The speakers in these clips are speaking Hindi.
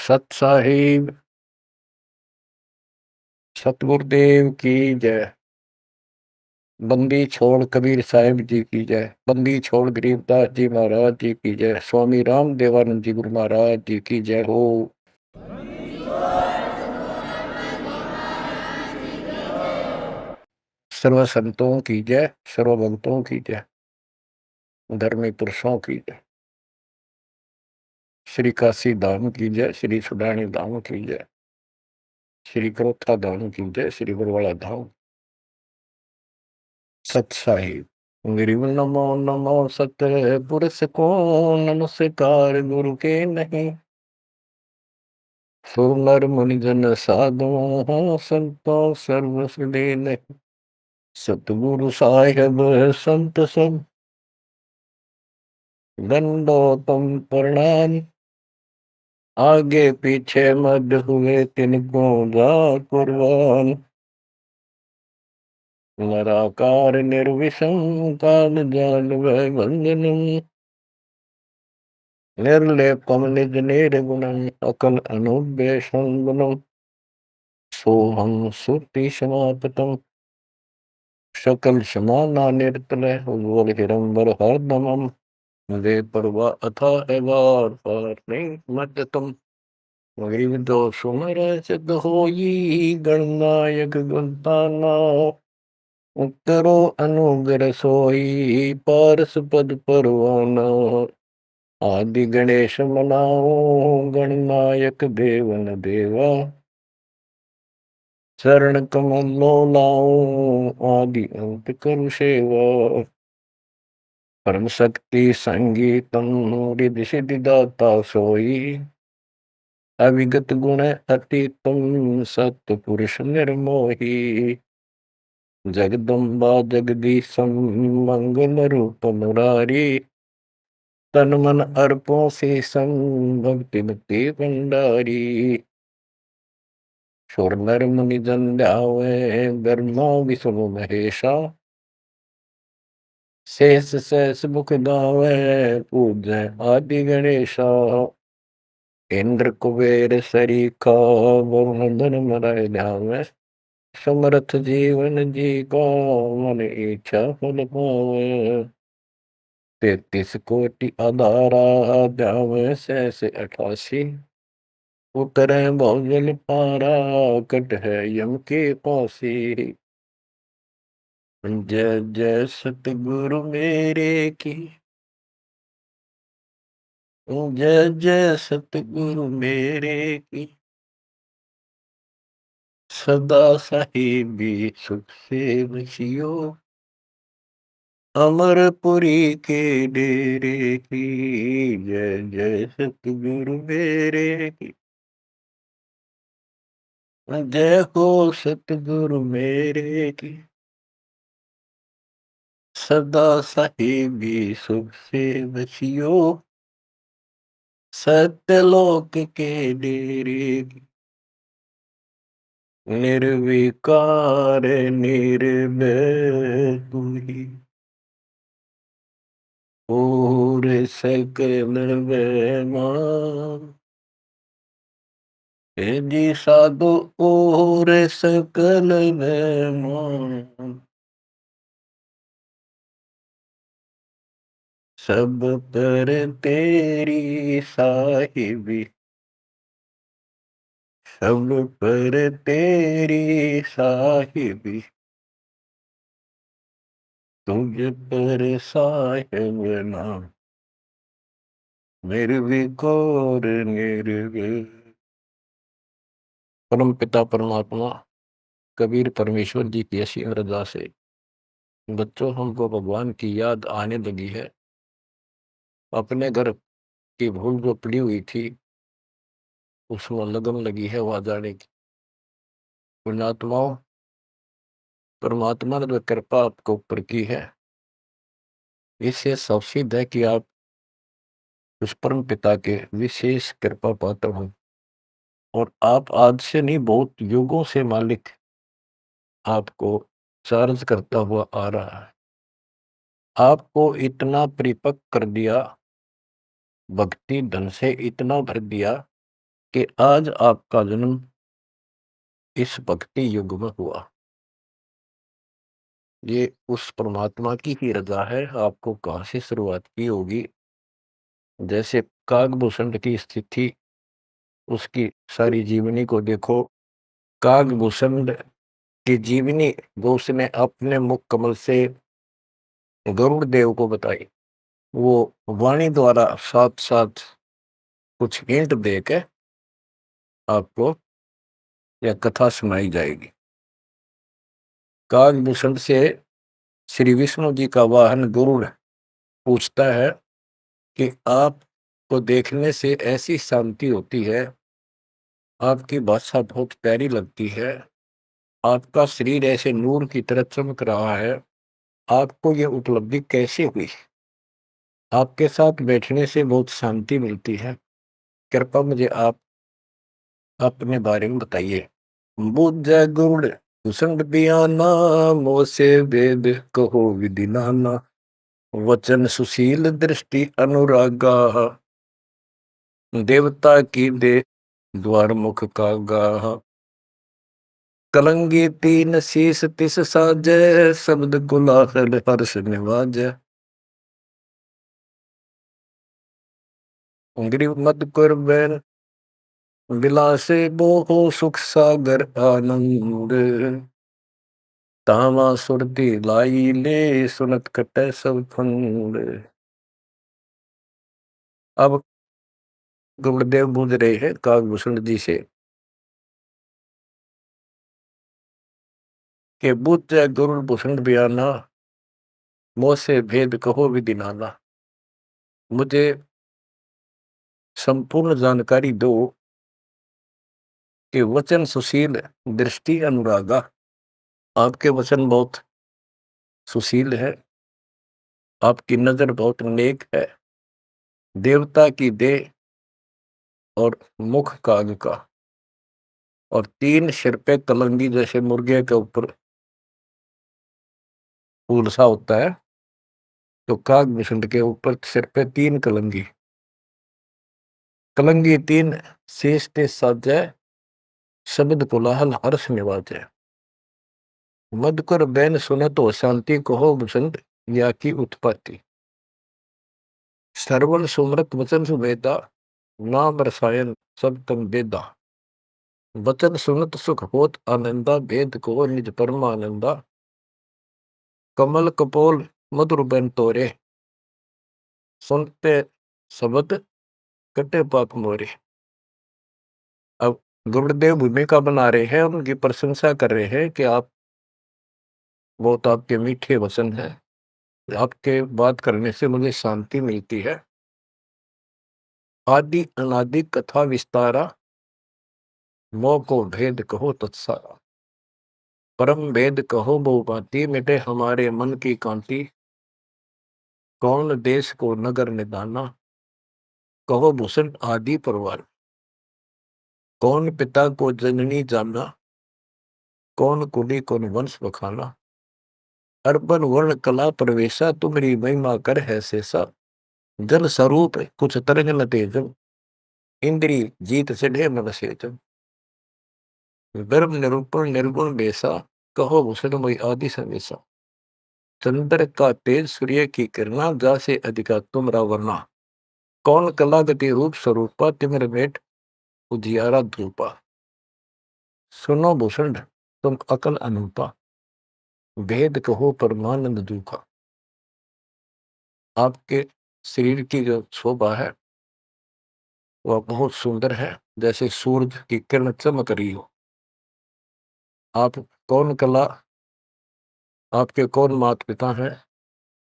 सत साहिब सतगुरुदेव की जय। बंदी छोड़ कबीर साहिब जी की जय। बंदी छोड़ गरीबदास जी महाराज जी की जय। स्वामी राम देवानंद जी गुरु महाराज जी की जय हो। सर्व संतों की जय, सर्व भक्तों की जय, धर्मी पुरुषों की जय। श्री काशी धाम की जय, श्री सुडानी धाम की जय, श्री करोथा धाम की जय, श्री बरवाड़ा धाम। सत साहिब गिरिव नमो नमो सत पुरुष को नमस्कार गुरु के नहीं। सुनर मुनिजन साधु संतो सर्व सुदे नहीं। सतगुरु साहिब संत सब दंडोतम प्रणाम। आगे पीछे मद हुए तिनको जा कुर्बान। निराकार निर्विषम काल जाल वै बंधनम। निर्लेपम निज निर्गुणम अकल अनुव्यसन गुणम। सोहम सुरति समापतम सकल समाना निर्तलय उज्ज्वल हिरंबर हरदमम। वे परवा अथा एवार पार नहीं मत तुम। गरीब दो सुमर सिद्ध होई गणनायक गुणताना। उत्तरो अनुग्रह सोई पारस पद परवाना। आदि गणेश मनाओ गणनायक देवन देवा। शरण कमलो लाओ आदि अंत करु सेवा। परम शक्ति संगीतम रिद्धि सिद्धि दाता सोई। अविगत गुण अतीतम सत्य पुरुष निर्मोही। जगदम्बा जगदीशम मंगल रूप मुरारी। तन मन अर्पों से संग भक्ति मुक्ति भंडारी। सुर नर मुनि जन ध्यावे ब्रह्मा विष्णु महेशा। शेष शेष मुख गावे पूजय आदि गणेशा। इंद्र कुबेर सरीखा वरुण धन मरय ध्यावे। समर्थ जीवन जी का मन इच्छा फल पावे। 33 कोटि आधारा ध्यावे शेष 88। उतरे भौजल पारा कट है यम के पासी। जय जय सतगुरु मेरे की। जय जय सतगुरु मेरे की। सदा साहिबी सुख से बसियो। अमरपुरी के डेरे की। जय जय सतगुरु मेरे की। जय हो सतगुरु मेरे की। सदा साहिबी सुख से बसियो। सत्यलोक के डेरे की। निर्विकार निर्भय तू ही। और सकल बेमान। हे जी साधु और सकल बेमान। सब पर तेरी साहिबी। सब पर तेरी साहिबी। तुझ पर साहिब नाम। निर्विकार निर्भय। परम पिता परमात्मा कबीर परमेश्वर जी की ऐसी अरदास है। बच्चों हमको भगवान की याद आने लगी है। अपने घर की भूल जो पड़ी हुई थी उसमें लगन लगी है वहां जाने की। पुण्यात्माओं, परमात्मा ने जो कृपा आपको ऊपर की है इससे सब सिद्ध है कि आप उस परम पिता के विशेष कृपा पात्र हो। और आप आज से नहीं बहुत युगों से मालिक आपको चार्ज करता हुआ आ रहा है। आपको इतना परिपक्व कर दिया, भक्ति धन से इतना भर दिया कि आज आपका जन्म इस भक्ति युग में हुआ। ये उस परमात्मा की ही रज़ा है, आपको कहाँ से शुरुआत की होगी। जैसे कागभूषण की स्थिति, उसकी सारी जीवनी को देखो। कागभूषण की जीवनी जो उसने अपने मुख कमल से गरुड़ देव को बताई, वो वाणी द्वारा साथ साथ कुछ हिंट दे के आपको यह कथा सुनाई जाएगी। कागभूषण से श्री विष्णु जी का वाहन गरुड़ पूछता है कि आपको देखने से ऐसी शांति होती है, आपकी भाषा बहुत प्यारी लगती है, आपका शरीर ऐसे नूर की तरह चमक रहा है, आपको ये उपलब्धि कैसे हुई? आपके साथ बैठने से बहुत शांति मिलती है, कृपया मुझे आप अपने बारे में बताइए। बुझ गुण भूषण बियाना, मोह से वेद कहो विधि नाना, वचन सुशील दृष्टि अनुरागा, देवता की दे द्वार मुख का गाह, कलंगी तीन शीस तिस साजै, शब्द गुलाहल हर्ष निवाजै, गिरि मद कुर्बैन विलासे बोहो सुख सागर आनंद, तावा सुरती लाई ले सुनत कटै सब फंद। अब गुरुदेव बूझ रहे हैं कागभूषण जी से कि बुझ गुरु भूषण बयाना, मोह से भेद कहो विधि नाना। मुझे संपूर्ण जानकारी दो कि वचन सुशील दृष्टि अनुरागा, आपके वचन बहुत सुशील है, आपकी नजर बहुत नेक है, देवता की देह और मुख काग का, और तीन सिर पे कलंगी जैसे मुर्गे के ऊपर फूल सा होता है, तो कागभूषण के ऊपर सिर पे तीन कलंगी, कलंगी तीन शेष ते साजै, शब्द कोलाहल हर्ष निवाजै, मधुकर बैन सुनत हो शांति कहो बसंत, या की उत्पत्ति, श्रवण सुमरत वचन सुवेदा, नाम रसायन सब तम वेदा, वचन सुनत सुख होत आनंदा, भेद को निज परमानंदा, कमल कपोल मधुर बैन तोरे, सुनते शब्द कटे पाप मोरे। अब गुरुदेव भूमिका बना रहे हैं, उनकी प्रशंसा कर रहे हैं कि आप बहुत आपके मीठे वचन हैं, आपके बात करने से मुझे शांति मिलती है। आदि अनादि कथा विस्तारा, मोह को भेद कहो तत्सारा, परम भेद कहो बहु भांति, मिटे हमारे मन की कांति, कौन देश को नगर निदाना, कहो भूषण आदि परवार, कौन पिता को जननी जाना, कौन कुली कौन वंश बखाना, अर्पण वर्ण कला प्रवेशा, तुम्हारी महिमा कर है शेषा, जल स्वरूप कुछ तरंग न तेजम, इंद्री जीत चढ़े मन सेजम, गर्भ निरूपण निर्गुण बेसा, कहो भूषण मई आदि समेसा, चंद्र का तेज सूर्य की किरणा, जासे अधिका तुमरा वरना, कौन कला गति रूप स्वरूपा, तिमिर मेट उजियारा धूपा, सुनो भूषण तुम अकल अनूपा, भेद कहो परमानंद दुखा। आपके शरीर की जो शोभा है वह बहुत सुंदर है, जैसे सूरज की किरण चमक रही हो। आप कौन कला, आपके कौन माता पिता हैं,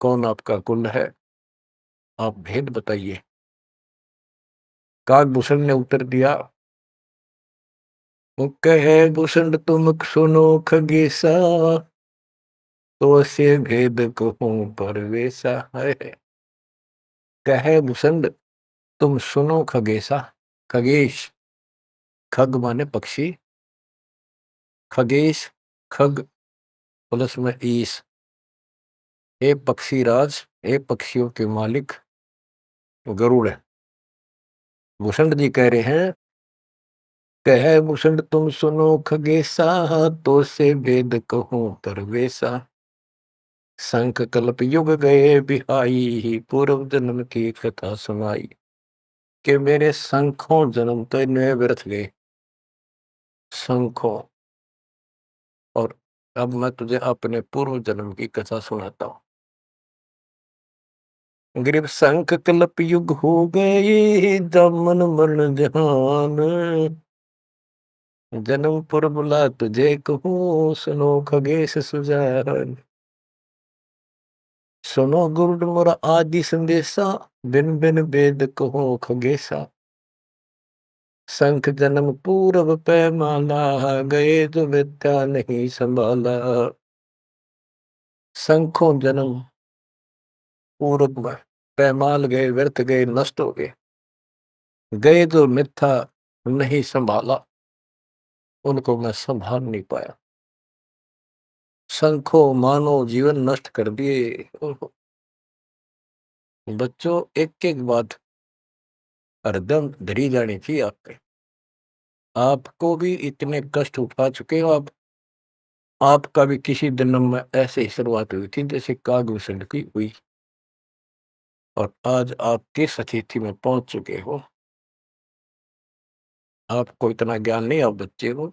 कौन आपका कुल है, आप भेद बताइए। कागभूषण ने उत्तर दिया, कहे भूषण तुम सुनो खगेसा, तो से भेद कहूं परवेसा है। कहे भूषण तुम सुनो खगेसा, खगेश, खग माने पक्षी, खगेश खग प्लस में ईश, ए पक्षी राज, ए पक्षियों के मालिक गरुड़ है। भूषण जी कह रहे हैं कह भूषण तुम सुनो खगेसा, तो से वेद कहूं तरवेसा। शंख कल्प युग गए बिहाई, पूर्व जन्म की कथा सुनाई। कि मेरे शंखों जन्म तो इनमें व्यर्थ गए, शंखों। और अब मैं तुझे अपने पूर्व जन्म की कथा सुनाता हूँ। ग्रीव शंख कल्प युग हो गए, जमन मरण जहान। जन्म पर बुला तुझे कहूँ, सुनो खगेश सुजान। सुनो गुरुड मोरा आदि संदेशा, बिन बिन वेद कहो खगेसा। शंख जन्म पूरब पैमाला, गए जो विद्या नहीं संभाला। शंखों जन्म पूरब में पैमाल गए, व्यर्थ गए, नष्ट हो गए। गए जो मिथ्या नहीं संभाला, उनको मैं संभाल नहीं पाया। शंखों मानो जीवन नष्ट कर दिए। बच्चों, एक एक बात हरदम धरी जानी चाहिए आपके। आपको भी इतने कष्ट उठा चुके हो आप। आपका भी किसी जन्म में ऐसे ही शुरुआत हुई थी जैसे कागभूषण की हुई, और आज आप किस स्थिति में पहुंच चुके हो। आपको इतना ज्ञान नहीं, आप बच्चे हो।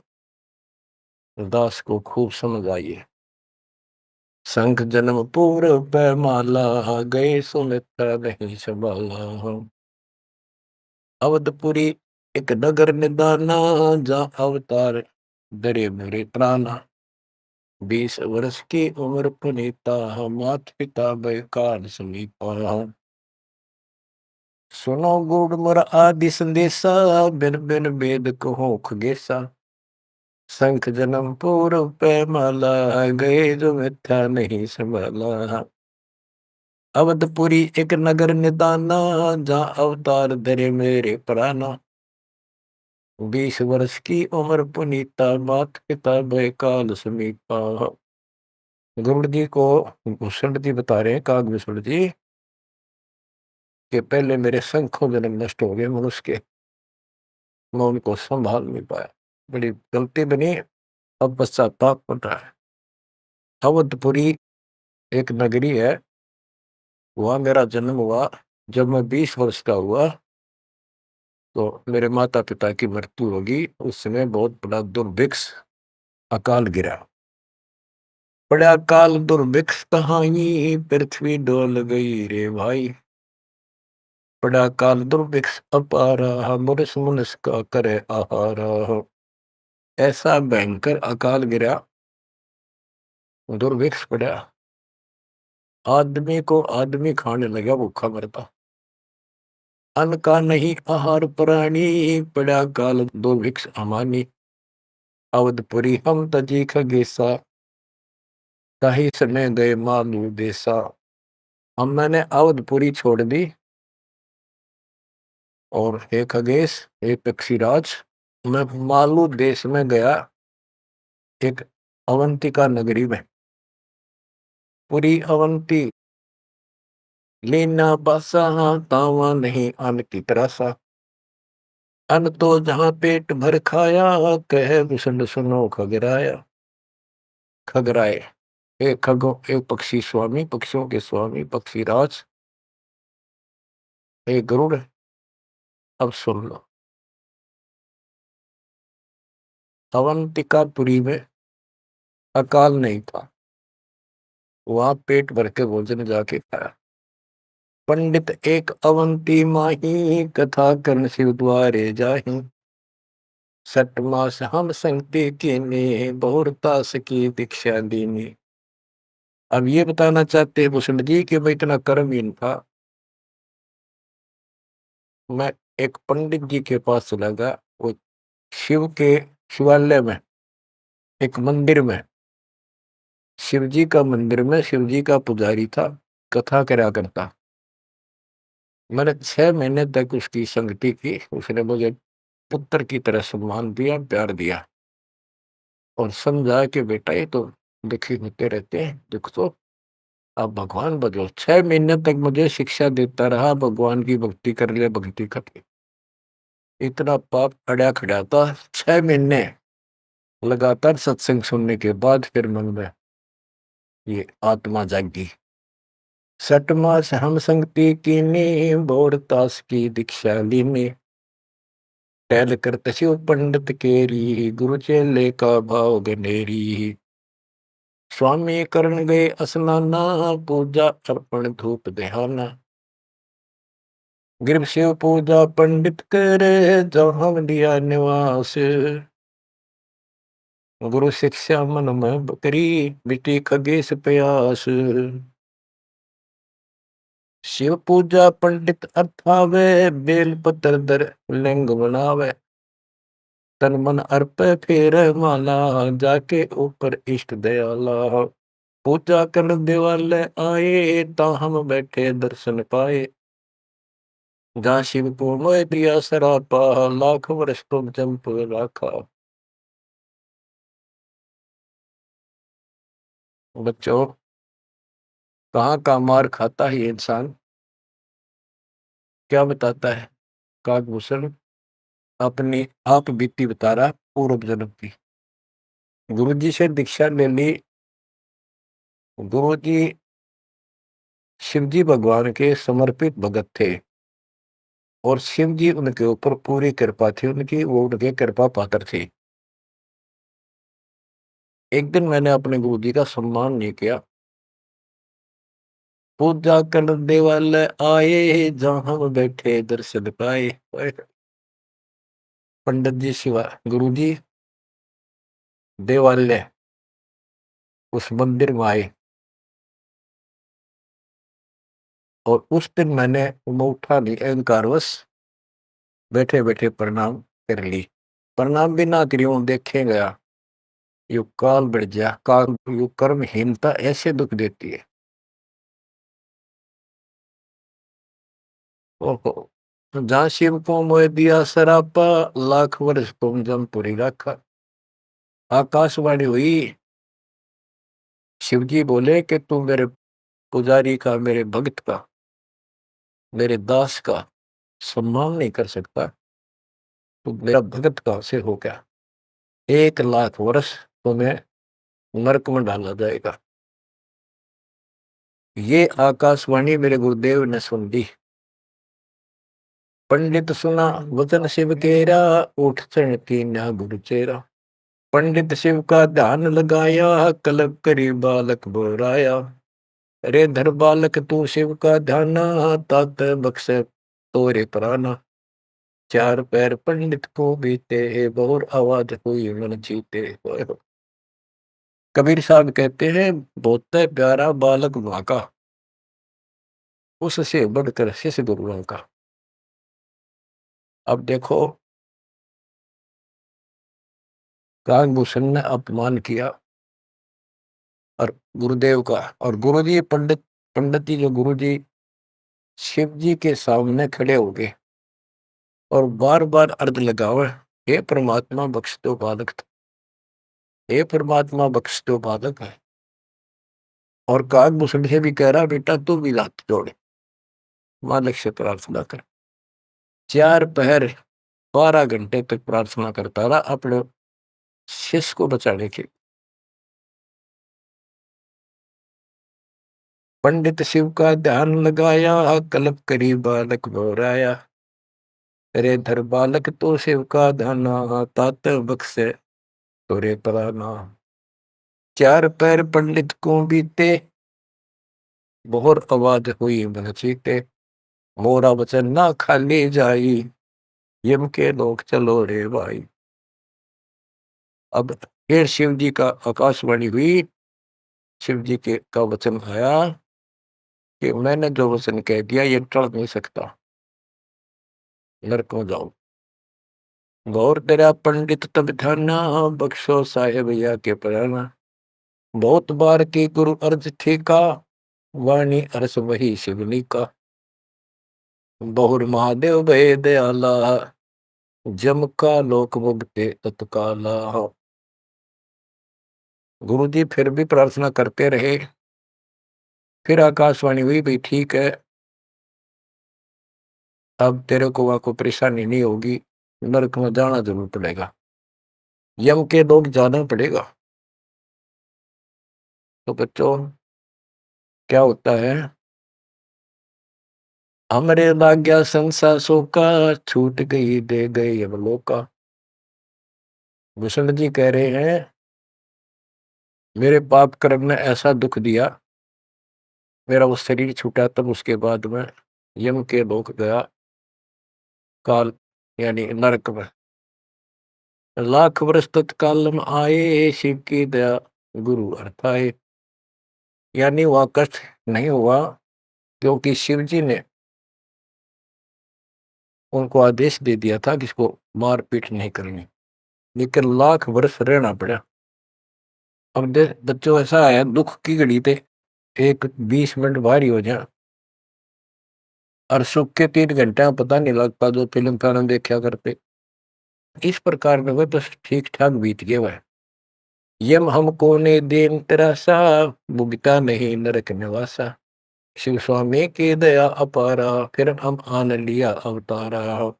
दास को खूब समझ आइए। शंख जन्म पूर्व पैमाला, गए सुमित्रा नहीं संभाला। अवधपुरी एक नगर निदाना, जहाँ अवतार दरे मेरे प्राणा। 20 वर्ष की उम्र पुनीता, मात पिता बैकार समीपा। सुनो गुड़ मोर आदि संदेशा, बिन बिन वेद कहो खगेसा। शंख जन्म पूर्व पैमाला, गए जो मिथ्या नहीं संभाला। अवधपुरी एक नगर निदाना, जहाँ अवतार धरे मेरे प्राणा। 20 वर्ष की उम्र पुनीता, मात पिता बैकाल समीपा। गुरुड़ जी को भूषण जी बता रहे हैं, कागभूषण जी, कि पहले मेरे शंखों जन्म नष्ट हो गए मनुष्य के, मैं उनको संभाल नहीं पाया। बड़ी गलती बनी, अब पश्चाताप बन रहा है। अवधपुरी एक नगरी है, वहां मेरा जन्म हुआ। जब मैं 20 वर्ष का हुआ तो मेरे माता पिता की मृत्यु होगी। उस समय बहुत बड़ा दुर्भिक्ष अकाल गिरा। बड़ा अकाल दुर्भिक्ष कहानी, पृथ्वी डोल गई रे भाई। बड़ा काल दुर्भिक्ष अपारा, मुरस मुनस का करे आहारा। ऐसा भयंकर अकाल गिरा, दुर्भिक्ष पड़ा। आदमी को आदमी खाने लगा, भूखा मरता। अन्न का नहीं आहार प्राणी, पड़ा काल दुर्भिक्ष अमानी। अवधपुरी हम तजी खगेसा, ताही समय गए मालू देसा। हम मैंने अवधपुरी छोड़ दी, और हे खगेश, हे पक्षीराज, मैं मालू देश में गया, एक अवंतिका नगरी में। पूरी अवंती लीना बासा, तावा नहीं अन्न की तरह सा। अन्न तो जहां पेट भर खाया, कहे भूषण सुनो खगराया। खगराए, एक खगो, एक पक्षी स्वामी, पक्षियों के स्वामी पक्षीराज, एक गरुड़, अब सुन लो। अवंतिकापुरी में अकाल नहीं था, वहां पेट भर के भोजन जाके खाया। पंडित एक अवंती माही, कथा कर्ण शिव द्वारे जाही। 6 मास हम संगति कीनी, बहुरता की दीक्षा दीनी। अब ये बताना चाहते हैं भूषण जी कि मैं इतना कर्महीन था। मैं एक पंडित जी के पास चला गया, वो शिव के शिवालय में, एक मंदिर में, शिव जी का मंदिर में, शिव जी का पुजारी था, कथा करा करता। मैंने 6 महीने तक उसकी संगति की। उसने मुझे पुत्र की तरह सम्मान दिया, प्यार दिया, और समझा कि बेटा ये तो दुखी होते रहते हैं, दुख तो आप भगवान बनो। 6 महीने तक मुझे शिक्षा देता रहा, भगवान की भक्ति कर ले, भक्ति कर ले। इतना पाप अड़ा खड़ा था। 6 महीने लगातार सत्संग सुनने के बाद फिर मन में ये आत्मा जागी। 6 मास हम संगति कीनी, बोर तास की दीक्षा लीनी। टहल करत शिव पंडित केरी, गुरु चेले का भाव गनेरी। स्वामी करण गए स्नाना, पूजा अर्पण धूप देहाना। गिर शिव पूजा पंडित करे, जहाँ लिया निवास। गुरु शिक्षा मन में बकरी, मिट्टी खगेश प्यास। शिव पूजा पंडित अर्थावे, बेल पत्र दर लिंग बनावे। तन मन अर्प फेर माला, जाके ऊपर इष्ट दयाला। पूजा कर दिवाले आए, ता हम बैठे दर्शन पाए। जहाँ शिव को मोह दिया सरापा, लाख वर्ष तुम जंप राखा। बच्चों, कहाँ का मार खाता है ये इंसान? क्या बताता है काकभूषण? अपनी आप बीती बता रहा पूर्व जन्म की। गुरु जी से दीक्षा ले ली। गुरु जी शिव जी भगवान के समर्पित भगत थे और शिव जी उनके ऊपर पूरी कृपा थी उनकी, वो उनके कृपा पात्र थे। एक दिन मैंने अपने गुरु जी का सम्मान नहीं किया। पूजा कर देवाल आए, जहाँ हम बैठे दर्शन पाए। पंडित जी शिवा गुरु जी देवालय उस मंदिर में आए और उस दिन मैंने उठा नहीं, अहंकारवश बैठे बैठे प्रणाम कर ली। प्रणाम भी ना करी देखे गया। यू काल बढ़ गया, काल यू कर्महीनता ऐसे दुख देती है। ओहो, जहाँ शिव को मोह दिया सरापा, लाख वर्ष तुम जमपुरी रखा। आकाशवाणी हुई। शिव जी बोले कि तू मेरे पुजारी का, मेरे भक्त का, मेरे दास का सम्मान नहीं कर सकता, तू मेरा भगत कहां से हो गया? 1 लाख वर्ष तुम्हें नरक में डाला जाएगा। ये आकाशवाणी मेरे गुरुदेव ने सुन ली। पंडित सुना वचन शिव केरा, उठ चढ़ कीन्या गुरु चेरा। पंडित शिव का ध्यान लगाया, कलब करी बालक बोराया। रे धर बालक तू शिव का ध्याना, तात बख्शे तोरे प्राणा। 4 पैर पंडित को बीते, बहुर आवाज हुई मन जीते। कबीर साहब कहते हैं, बहुत प्यारा बालक वहां का, उससे बढ़कर शिष्य गुरुओं का। अब देखो, काकभूषण ने अपमान किया और गुरुदेव का, और गुरुजी पंडित जी जो गुरु जी शिव जी के सामने खड़े हो गए और बार बार अर्ज लगावे, हे परमात्मा बख्श दो बालक, हे परमात्मा बख्श दो बालक है। और काकभूषण से भी कह रहा, बेटा तू भी हाथ जोड़े, मालिक से प्रार्थना कर। 4 पहर 12 घंटे तक प्रार्थना करता रहा अपने शिष्य को बचाने के। पंडित शिव का ध्यान लगाया, कल्प करी बालक बोराया। रे धर बालक तो शिव का ध्याना, तात बख्शे तोरे प्राणा। 4 पैर पंडित को बीते, बहुत आवाज हुई मन चीते। मोरा वचन ना खाली जाई, यम के लोग चलो रे भाई। अब फिर शिव जी का आकाशवाणी हुई। शिव जी के का वचन आया कि मैंने जो वचन कह दिया ये टल नहीं सकता, नरक में जाओ। गौर तेरा पंडित तब ध्याना, बख्शो साहेब या के प्राणा। बहुत बार की गुरु अर्ज ठीका, वाणी अरस वही शिवनी का। बहुर महादेव भय दयाला, जम का लोक मुक्ते तत्काला। गुरु जी फिर भी प्रार्थना करते रहे। फिर आकाशवाणी हुई, भाई ठीक है, अब तेरे को वहां को परेशानी नहीं होगी, नरक में जाना जरूर पड़ेगा, यम के लोग जाना पड़ेगा। तो बच्चों क्या होता है, हमरे लाग्या संसासों का, छूट गई दे गई अब लोका। भूषण जी कह रहे हैं मेरे पाप कर्म ने ऐसा दुख दिया, मेरा वो शरीर छूटा, तब उसके बाद में यम के लोक गया, काल यानी नरक में। लाख वर्ष तत्काल में आए, शिव की दया गुरु अर्थाए। यानी वह कष्ट नहीं हुआ, क्योंकि शिव जी ने उनको आदेश दे दिया था कि इसको मारपीट नहीं करनी, लेकिन लाख वर्ष रहना पड़ा। अब बच्चों ऐसा है, दुख की घड़ी थे एक 20 मिनट भारी हो जाए, और सुख के 3 घंटे में पता नहीं लगता, जो फिल्म फिल्म देखा करते। इस प्रकार में वह बस ठीक ठाक बीत गया वह। यम हमको ने देन तरासा, भुगता नहीं नरक निवासा। शिव स्वामी की दया अपारा, फिर हम आन लिया अवतारा।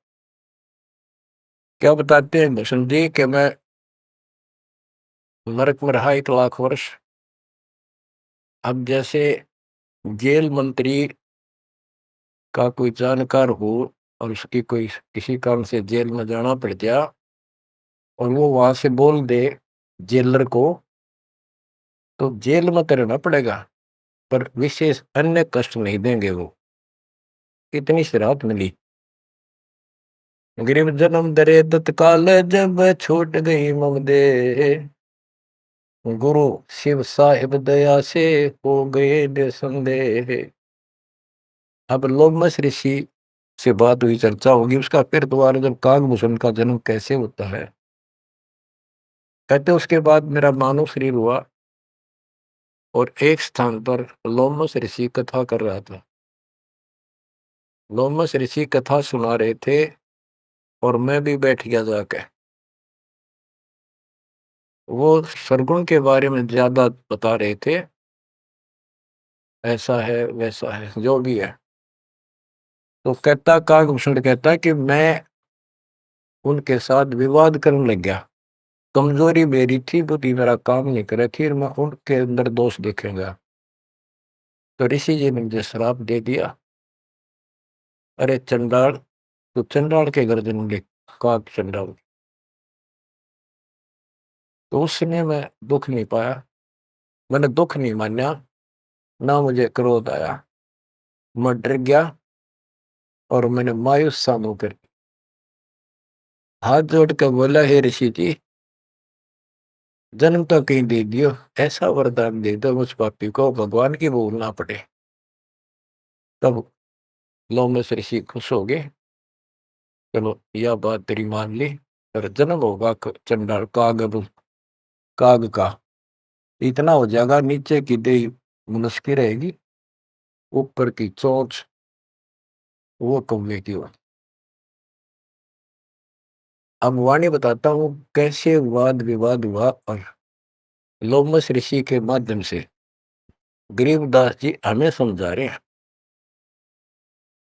क्या बताते हैं भूषण जी कि मैं नरक में रहा 1 लाख वर्ष। अब जैसे जेल मंत्री का कोई जानकार हो और उसकी कोई किसी काम से जेल में जाना पड़ गया, और वो वहां से बोल दे जेलर को, तो जेल में तो रहना पड़ेगा, पर विशेष अन्य कष्ट नहीं देंगे वो। इतनी सी राहत मिली। गरीब जन्म दरे तत्काल, जब छूट गई मम दे। गुरु शिव साहिब दया से हो गए निसंदेह। अब लोमस ऋषि से बात हुई, चर्चा होगी उसका, फिर दोबारा जब कागभूषण का जन्म कैसे होता है। कहते उसके बाद मेरा मानव शरीर हुआ, और एक स्थान पर लोमस ऋषि कथा कर रहा था। लोमस ऋषि कथा सुना रहे थे, और मैं भी बैठ गया जाके। वो सरगुण के बारे में ज्यादा बता रहे थे, ऐसा है वैसा है जो भी है। तो कहता कागभूषण कहता कि मैं उनके साथ विवाद करने लग गया। कमजोरी मेरी थी, बुद्धि मेरा काम नहीं करे थी, मैं उनके अंदर दोष देखेगा। तो ऋषि जी ने मुझे श्राप दे दिया, अरे चंडाल, तो चंडाल के घर जन्म, काग चंडाल। तो उस समय मैं दुख नहीं पाया, मैंने दुख नहीं माना, ना मुझे क्रोध आया। मैं डर गया, और मैंने मायूस सा होकर हाथ जोड़ कर बोला, हे ऋषि जी, जन्म तो कहीं दे दियो, ऐसा वरदान दे दो मुझ पापी को भगवान की भूल ना पड़े। तब लोमस ऋषि खुश हो गए, चलो यह बात तेरी मान ली, और जन्म होगा चंडाल काग का, इतना हो जाएगा, नीचे की देह मनुष्य रहेगी, ऊपर की चोंच वो कौवे की हो। अब वाणी बताता हूँ कैसे वाद विवाद हुआ, और लोमस ऋषि के माध्यम से गरीबदास जी हमें समझा रहे हैं।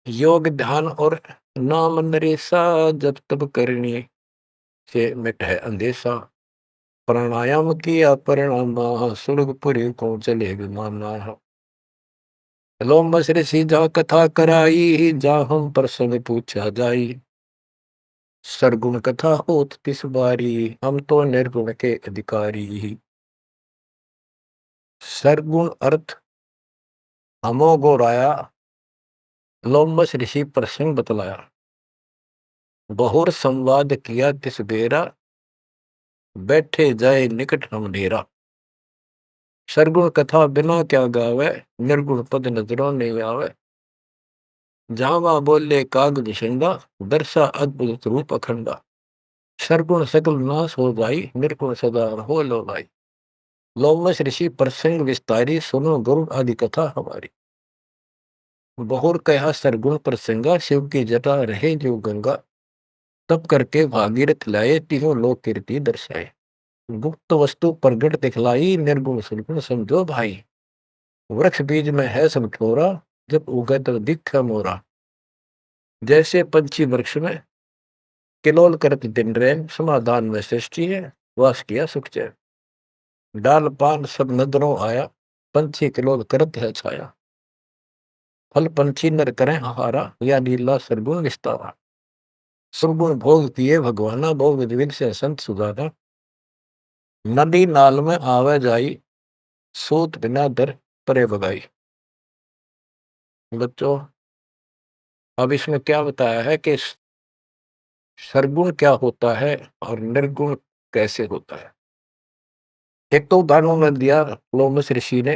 योग ध्यान और नाम नरेसा, जब तब करने से मिट है अंदेशा। प्राणायाम किया परिणाम, सुरगपुरी को चले विमाना। लोमस ऋषि जा कथा कराई, जा हम प्रसंग पूछा जाई। सरगुण कथा होत तिस बारी, हम तो निर्गुण के अधिकारी। सरगुण अर्थ हमो गोराया, लोमस ऋषि प्रसंग बतलाया। बहुर संवाद किया तिस बेरा, बैठे जाए निकट हम डेरा। सरगुण कथा बिना क्या गावे, निर्गुण पद नजरों नहीं आवे। जावा बोले काग निशंगा, दर्शा अद्भुत रूप अखंडा। सरगुण सकल नाश हो जाई, निर्गुण सदा हो लो भाई। लोमस ऋषि प्रसंग विस्तारी, सुनो गुरु आदि कथा हमारी। बहुर कहा सरगुण प्रसंगा, शिव की जटा रहे जो गंगा। तब करके भागीरथ लाए, तीनों लोक कीर्ति दर्शाए। गुप्त वस्तु प्रगट दिखलाई, निर्गुण सरगुण समझो भाई। वृक्ष बीज में है सब ठोरा, जब उगे तो दिख मोरा। जैसे पंछी वृक्ष में किलोल करत दिन रैन, समाधान में सृष्टि है, वास किया सुख चैन। डाल पान सब नजरों आया, पंछी किलोल करत है छाया। फल पंछी नर करें आहारा, या लीला सरगुण विस्तारा। सुरगुण भोग पिए भगवाना, भोग विविध से संत सुजाना। नदी नाल में आवे जाई, सूत बिना दर परे बगाई। बच्चों, अब इसमें क्या बताया है कि सरगुण क्या होता है और निर्गुण कैसे होता है। एक तो उदाहरण में दिया लोमस ऋषि ने,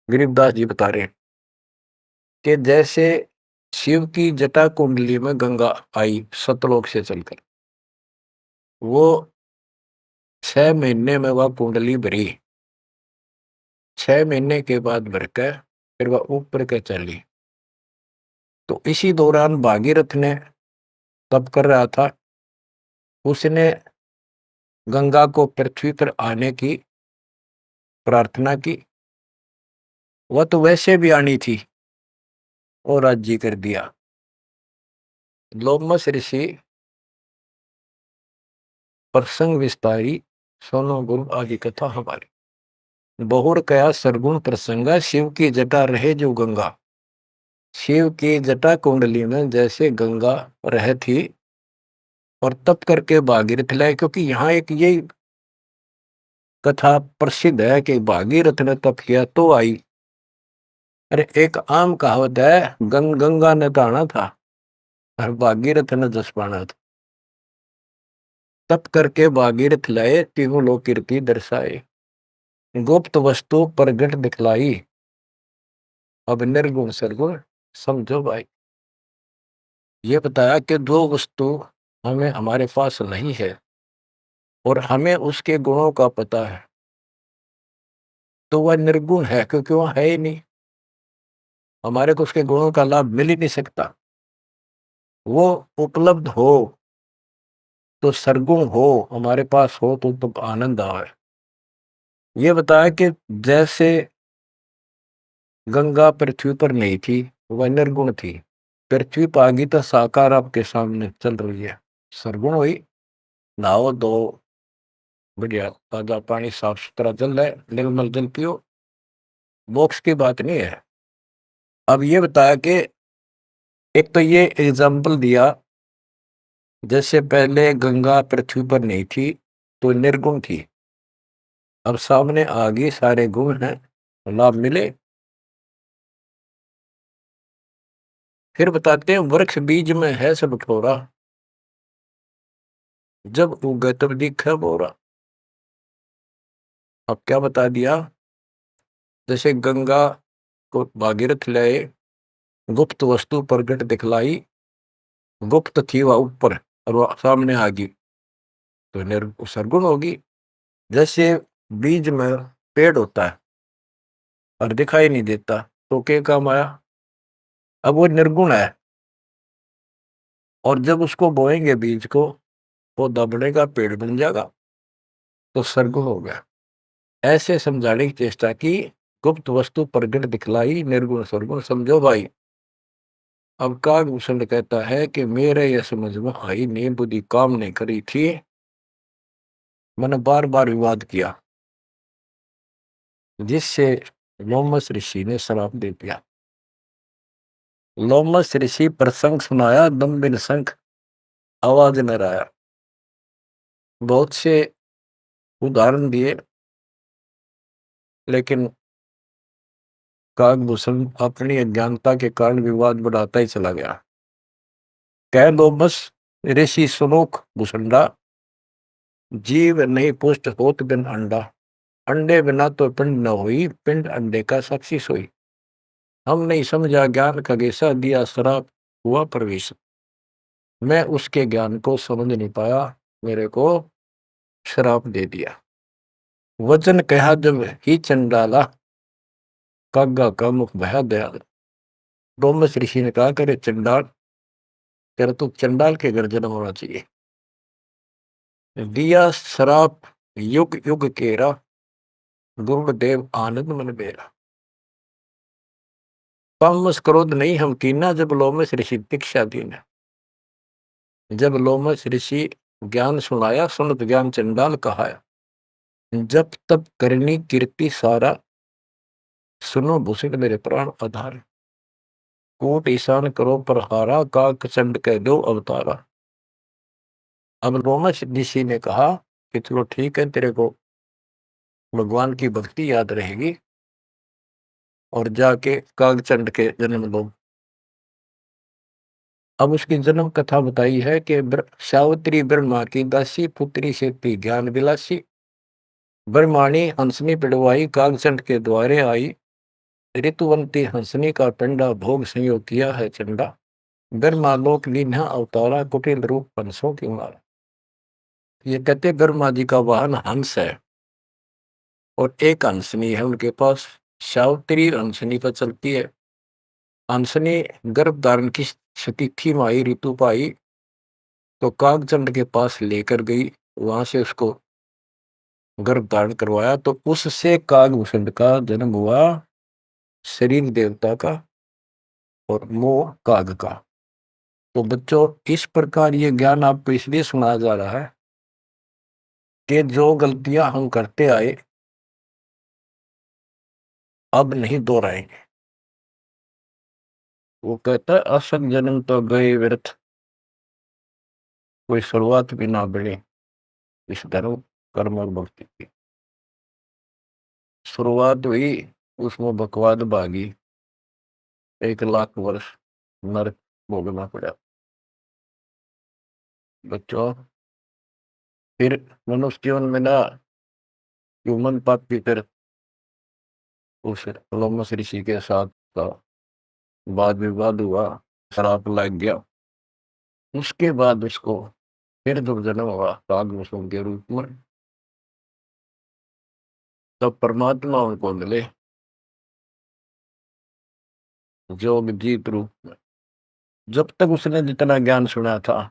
गरीबदास जी बता रहे हैं कि जैसे शिव की जटा कुंडली में गंगा आई सतलोक से चलकर, वो 6 महीने में वह कुंडली भरी, 6 महीने के बाद भरकर फिर वह ऊपर के चली। तो इसी दौरान भागीरथ ने तप कर रहा था, उसने गंगा को पृथ्वी पर आने की प्रार्थना की। वह तो वैसे भी आनी थी और राज्य कर दिया। लोमस ऋषि प्रसंग विस्तारी, सोनो गुरु आदि कथा हमारी। बहुर कया सरगुण प्रसंगा, शिव की जटा रहे जो गंगा। शिव की जटा कुंडली में जैसे गंगा रह थी और तप करके भागीरथ लाए, क्योंकि यहाँ एक ये कथा प्रसिद्ध है कि भागीरथ ने तप किया तो आई। अरे एक आम कहावत है, गंगा ने नहाना था और भागीरथ ने जस पाना था। तप करके भागीरथ लाए, तीनों लोक कीर्ति दर्शाए। गुप्त वस्तु प्रगट दिखलाई, अब निर्गुण सरगुण समझो भाई। ये बताया कि दो वस्तु हमें हमारे पास नहीं है और हमें उसके गुणों का पता है, तो वह निर्गुण है, क्योंकि वह है ही नहीं, हमारे को उसके गुणों का लाभ मिल ही नहीं सकता। वो उपलब्ध हो तो सरगुण हो, हमारे पास हो तो आनंद आए। ये बताया कि जैसे गंगा पृथ्वी पर नहीं थी, वह निर्गुण थी। पृथ्वी पर आ गई तो साकार आपके सामने चल रही है, सरगुण हुई। नहाओ दो, बढ़िया ताजा पानी, साफ सुथरा जल है, निर्मल जल पियो, मोक्ष की बात नहीं है। अब ये बताया कि एक तो ये एग्जाम्पल दिया, जैसे पहले गंगा पृथ्वी पर नहीं थी तो निर्गुण थी, अब सामने आ गई, सारे गुण हैं, लाभ मिले। फिर बताते हैं, वृक्ष बीज में है सब ठोरा, जब उगे तब दिखे बोरा। अब क्या बता दिया, जैसे गंगा को भागीरथ लाए, गुप्त वस्तु प्रगट दिखलाई, गुप्त थी वह ऊपर और वह सामने आ गई तो सरगुण होगी। जैसे बीज में पेड़ होता है और दिखाई नहीं देता तो क्या काम आया, अब वो निर्गुण है, और जब उसको बोएंगे बीज को, पौधा बढ़ेगा, पेड़ बन जाएगा, तो सरगुण हो गया। ऐसे समझाने की चेष्टा की, गुप्त वस्तु प्रगट दिखलाई, निर्गुण सरगुण समझो भाई। अब कागभूषण कहता है कि मेरे यह समझ में आई नहीं, बुद्धि काम नहीं करी थी, मैंने बार बार विवाद किया, जिससे लोमस ऋषि ने श्राप दे दिया। लोमस ऋषि प्रसंग सुनाया, दम बिन शंख आवाज न आया। बहुत से उदाहरण दिए, लेकिन कागभूषण अपनी अज्ञानता के कारण विवाद बढ़ाता ही चला गया। कह लोमस ऋषि सुनोख भूषंडा, जीव नहीं पुष्ट होत बिन अंडा। अंडे बिना तो पिंड न हुई, पिंड अंडे का साक्षी सोई। हम नहीं समझा ज्ञान खगेशा, दिया श्राप हुआ प्रवेश। मैं उसके ज्ञान को समझ नहीं पाया, मेरे को श्राप दे दिया। वचन कहा जब ही चंडाला, कागा का मुख भया दयाल। डोमस ऋषि ने कहा, करे चंडाल, तेरा तो चंडाल के घर जन्म होना चाहिए। दिया श्राप युग युग केरा, गुरुदेव आनंद मन बेरा। पामस क्रोध नहीं हम कीना, जब लोमस ऋषि दीक्षा दीना। जब लोमश ऋषि ज्ञान सुनाया, सुनत ज्ञान चंडाल कहाया। जब तब करनी कीर्ति सारा, सुनो भूषण मेरे प्राण आधार। कोट ईशान करो प्रहारा, काक चंड कह दो अवतारा। अब लोमश ऋषि ने कहा कि चलो ठीक है, तेरे को भगवान की भक्ति याद रहेगी और जाके कागचंड के जन्म लो। अब उसकी जन्म कथा बताई है कि सावित्री ब्रह्मा की दासी, पुत्री से थी ज्ञान विलासी। ब्रह्माणी हंसनी पिड़वाई, कागचंड के द्वारे आई। ऋतुवंती हंसनी का पिंडा, भोग संयोग किया है चंडा। ब्रह्मालोक लीन्हा अवतारा, कुटिल रूप पंसों की मारा। ये कहते ब्रह्मा जी का वाहन हंस है और एक हंसनी है उनके पास। सावित्री हंसनी पर चलती है। हंसनी गर्भ धारण की स्थिति में आई, ऋतु पाई तो कागचंद के पास लेकर गई। वहां से उसको गर्भ धारण करवाया तो उससे कागभूषण का जन्म हुआ, शरीर देवता का और मोह काग का। तो बच्चों, इस प्रकार ये ज्ञान आपको इसलिए सुनाया जा रहा है कि जो गलतियां हम करते आए अब नहीं दोहराएंगे। वो कहता है असत जन्म तो गए व्यर्थ, कोई शुरुआत भी ना बढ़े इस धर्म कर्म और भक्ति की। शुरुआत हुई, उसमें बकवाद भागी, 1 लाख वर्ष नरक भोगना पड़ा। बच्चों, फिर मनुष्य जीवन में ना ह्यूमन पाप की फिर उस लोमस ऋषि के साथ का वाद विवाद हुआ, शराब लग गया। उसके बाद उसको फिर जब जन्म हुआ कागभूषण के रूप में, तब परमात्मा उनको मिले जोग जीत रूप में। जब तक उसने जितना ज्ञान सुना था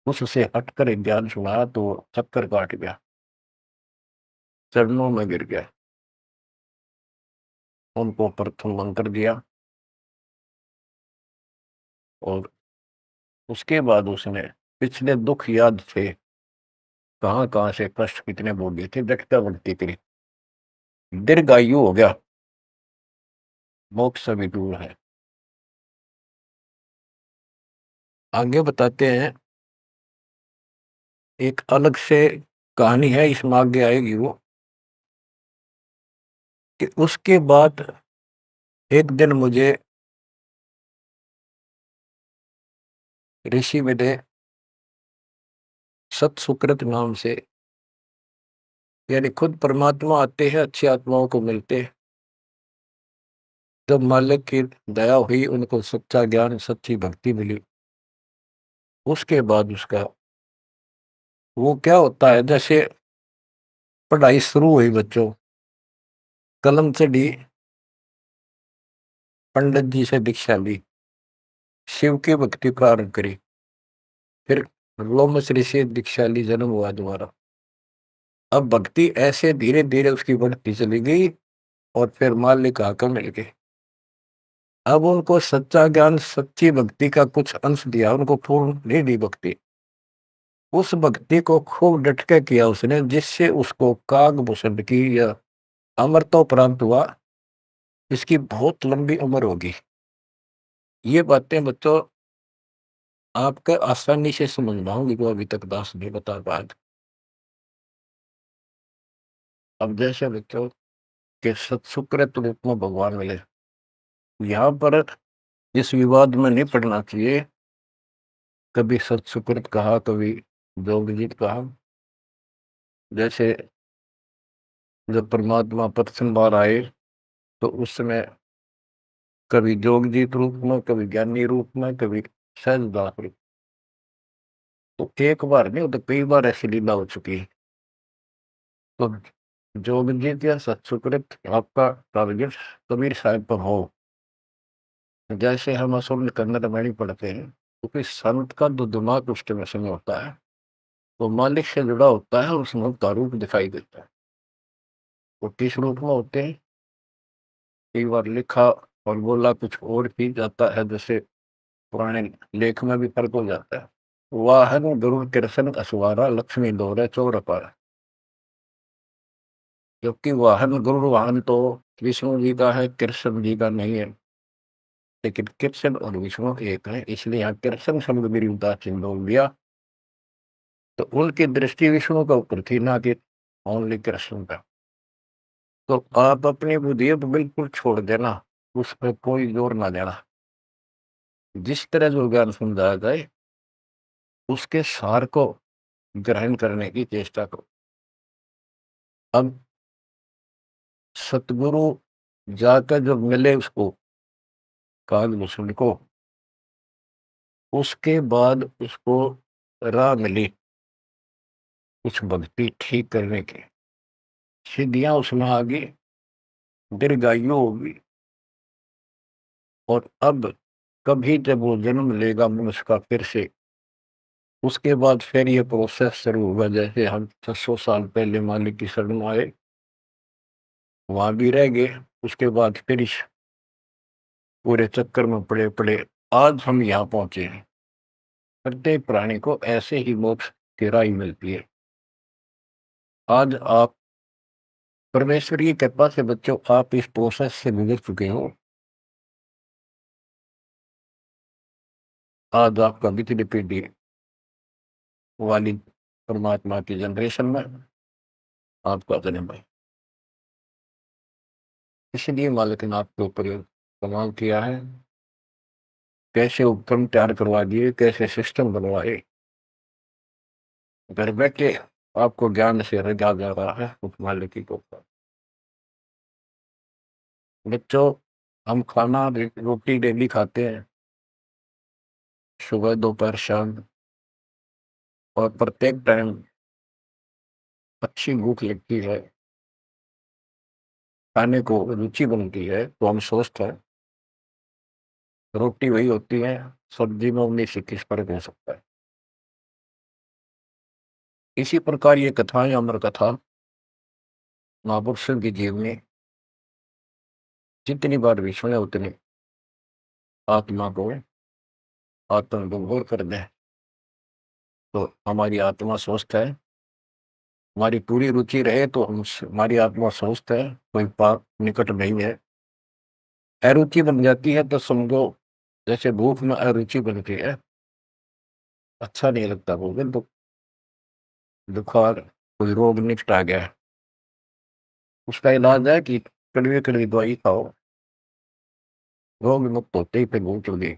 उससे हटकर एक ज्ञान सुना तो चक्कर काट गया, चरणों में गिर गया। उनको प्रथम मंत्र दिया और उसके बाद उसने पिछले दुख याद थे, कहाँ कहाँ से कष्ट कितने भोगे थे, व्यक्ता बढ़ती थी। दीर्घायु हो गया, मोक्ष भी दूर है। आगे बताते हैं, एक अलग से कहानी है, इसमें आगे आएगी वो, कि उसके बाद एक दिन मुझे ऋषि मिले सत सुकृत नाम से, यानी खुद परमात्मा आते हैं, अच्छी आत्माओं को मिलते। जब मालिक की दया हुई, उनको सच्चा ज्ञान सच्ची भक्ति मिली, उसके बाद उसका वो क्या होता है, जैसे पढ़ाई शुरू हुई बच्चों, कलम चढ़ी, पंडित जी से दीक्षा ली, शिव की भक्ति प्रारंभ करी, फिर लोमस ऋषि से दीक्षा ली, जन्म हुआ दोबारा। अब भक्ति ऐसे धीरे धीरे उसकी बढ़ती चली गई और फिर मालिक आकर मिल गए। अब उनको सच्चा ज्ञान सच्ची भक्ति का कुछ अंश दिया, उनको पूर्ण नहीं दी भक्ति। उस भक्ति को खूब डट के किया उसने, जिससे उसको कागभूषण की या अमरता प्राप्त हुआ। इसकी बहुत लंबी उम्र होगी। ये बातें बच्चों आपके आसानी से समझ में होंगी जो अभी तक दास नहीं बता पाया। अब जैसे बच्चों के सत्सुकृत रूप में भगवान मिले, यहाँ पर इस विवाद में नहीं पड़ना चाहिए, कभी सत्सुकृत कहा, कभी जोगजीत कहा। जैसे जब परमात्मा प्रथम बार आए तो उस समय कभी जोगजीत रूप में, कभी ज्ञानी रूप में, कभी सहजदास रूप। तो एक बार नहीं, वो तो कई बार ऐसी लीला हो चुकी है। तो जोगजीत या सत्सुकृत आपका टारगेट कबीर साहब पर हो, जैसे हम असल कन्नड़ में नहीं पढ़ते हैं, क्योंकि संत का जो दिमाग उसके वैसे में होता है, वो मालिक से जुड़ा होता है, उसमें उसका रूप दिखाई देता है। वो किस रूप में होते हैं, कई बार लिखा और बोला कुछ और भी जाता है, जैसे पुराने लेख में भी फर्क हो जाता है। वाहन गरुड़ कृष्ण असवारा लक्ष्मी दौरे चौरपार। जबकि वाहन गरुड़ वाहन तो विष्णु जी का है, कृष्ण जी का नहीं है। लेकिन कृष्ण और विष्णु एक है, इसलिए यहाँ कृष्ण शब्द मेरी उदासीन बोल दिया। तो उनकी दृष्टि विष्णु का ऊपर थी, ना कि ओनली कृष्ण का। तो आप अपनी बुद्धि बिल्कुल छोड़ देना, उस पर कोई जोर ना देना। जिस तरह जो ज्ञान समझाया जाए उसके सार को ग्रहण करने की चेष्टा करो। अब सतगुरु जाकर जब मिले उसको, कालभूषण को, उसके बाद उसको राह मिली कुछ भक्ति ठीक करने की, सिद्धियां उसमें आ गई, दीर्घायु होगी। और अब कभी जब वो जन्म लेगा मनुष्य का फिर से, उसके बाद फिर ये प्रोसेस शुरू होगा। जैसे हम 600 साल पहले मालिक की शरण में आए, वहां भी रह गए, उसके बाद फिर इस पूरे चक्कर में पड़े पड़े आज हम यहाँ पहुंचे हैं। प्रत्येक प्राणी को ऐसे ही मोक्ष की राह मिलती है। आज आप परमेश्वर की कृपा से बच्चों, आप इस प्रोसेस से गुजर चुके हो। आज आपका बिजली पीढ़ी वाली परमात्मा की जनरेशन में आपका जन्म है। इसलिए मालिक ने आपके ऊपर कमाल किया है, कैसे उपक्रम तैयार करवा दिए, कैसे सिस्टम बनवाए। घर बैठे आपको ज्ञान से रजा जा रहा है उस मालिक की कृपा। बच्चों, हम खाना रोटी डेली खाते हैं, सुबह दोपहर शाम, और प्रत्येक टाइम अच्छी भूख लगती है, खाने को रुचि बनती है, तो हम सोचते हैं रोटी वही होती है, सब्जी में 19-21 फर्क हो सकता है। इसी प्रकार ये कथाएं, अमर कथा महापुरुषों की जीवनी जितनी बार भी सुने उतनी आत्मा को आत्मविभोर कर दें, तो हमारी आत्मा स्वस्थ है। हमारी पूरी रुचि रहे तो हम, हमारी आत्मा स्वस्थ है, कोई पाप निकट नहीं है। अरुचि बन जाती है तो समझो जैसे भूख में अरुचि बनती है, अच्छा नहीं लगता, भोजन तो बुखार कोई रोग निकट आ गया है, उसका इलाज है कि कड़वी कड़वी दवाई खाओ, रोग मुक्त होते ही फिर भूख लगी।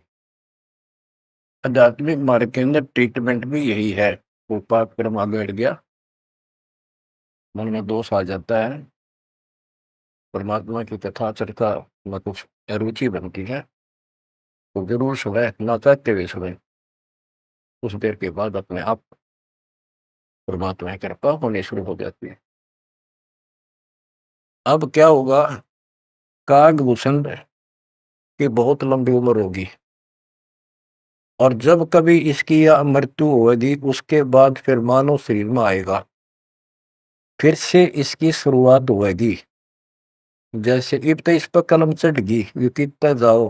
आध्यात्मिक मार्ग के अंदर ट्रीटमेंट भी यही है। वो पाप कर्म आगे बढ़ गया, मन में दोष आ जाता है, परमात्मा की कथा चर्चा में कुछ अरुचि बनती है, तो जरूर सुबह ना चाहते हुए सुबह, कुछ देर के बाद अपने आप परमात्मा की कृपा होने शुरू हो जाती है। अब क्या होगा, कागभूषण की बहुत लंबी उम्र होगी, और जब कभी इसकी यह मृत्यु होगी उसके बाद फिर मानव शरीर में आएगा, फिर से इसकी शुरुआत होगी। जैसे इब तो इस पर कलम चढ़ गई, ये कितना जाओ,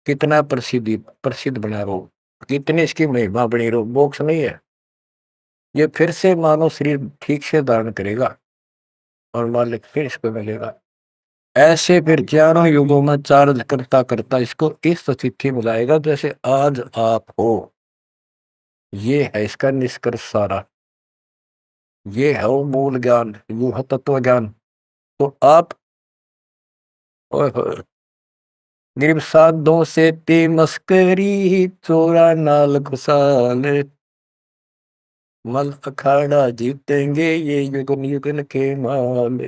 कितना प्रसिद्धि प्रसिद्ध बना रहो, कितनी इसकी महिमा बनी रहो, मोक्ष नहीं है। ये फिर से मानव शरीर ठीक से धारण करेगा और मालिक फिर इसको मिलेगा। ऐसे फिर चारों युगों में चार्ज करता करता इसको इस स्थिति में लाएगा जैसे आज आप हो। ये है इसका निष्कर्ष सारा, ये है वो मूल ज्ञान, वो है तत्व ज्ञान। तो आप ओए होए, निर्साधों से ते मस्करी, चोरा नाल घुसाल, मल अखाड़ा जीतेंगे ये युगन युगन के माल।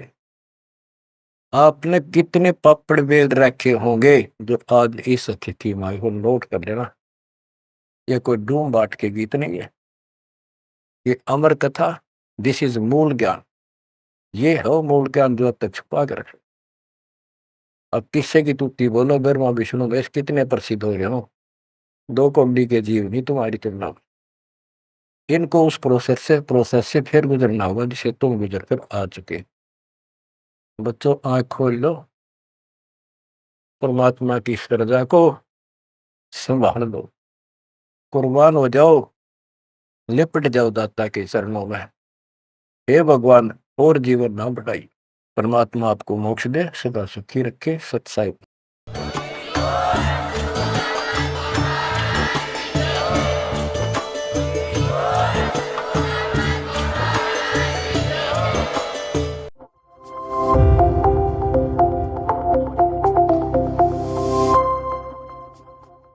आपने कितने पापड़ बेल रखे होंगे जो आज इस स्थिति में आए हो, नोट कर लेना। ये कोई डूम बाट के गीत नहीं है, ये अमर कथा, दिस इज मूल ज्ञान। ये है मूल ज्ञान जो अब तक छुपा कर रखे। अब किससे की तुत्ती बोलो, ब्रह्मा विष्णु महेश कितने प्रसिद्ध हो गए हो, दो कौड़ी के जीव नहीं तुम्हारी तुलना में। इनको उस प्रोसेस से फिर गुजरना होगा जिसे तुम गुजर कर आ चुके। बच्चों, आंख खोल लो, परमात्मा की श्रद्धा को संभाल लो, कुर्बान हो जाओ, लिपट जाओ दाता के चरणों में। हे भगवान, और जीवन ना बढ़ाई। परमात्मा आपको मोक्ष दे, सदा सुखी रखे। सत साहिब।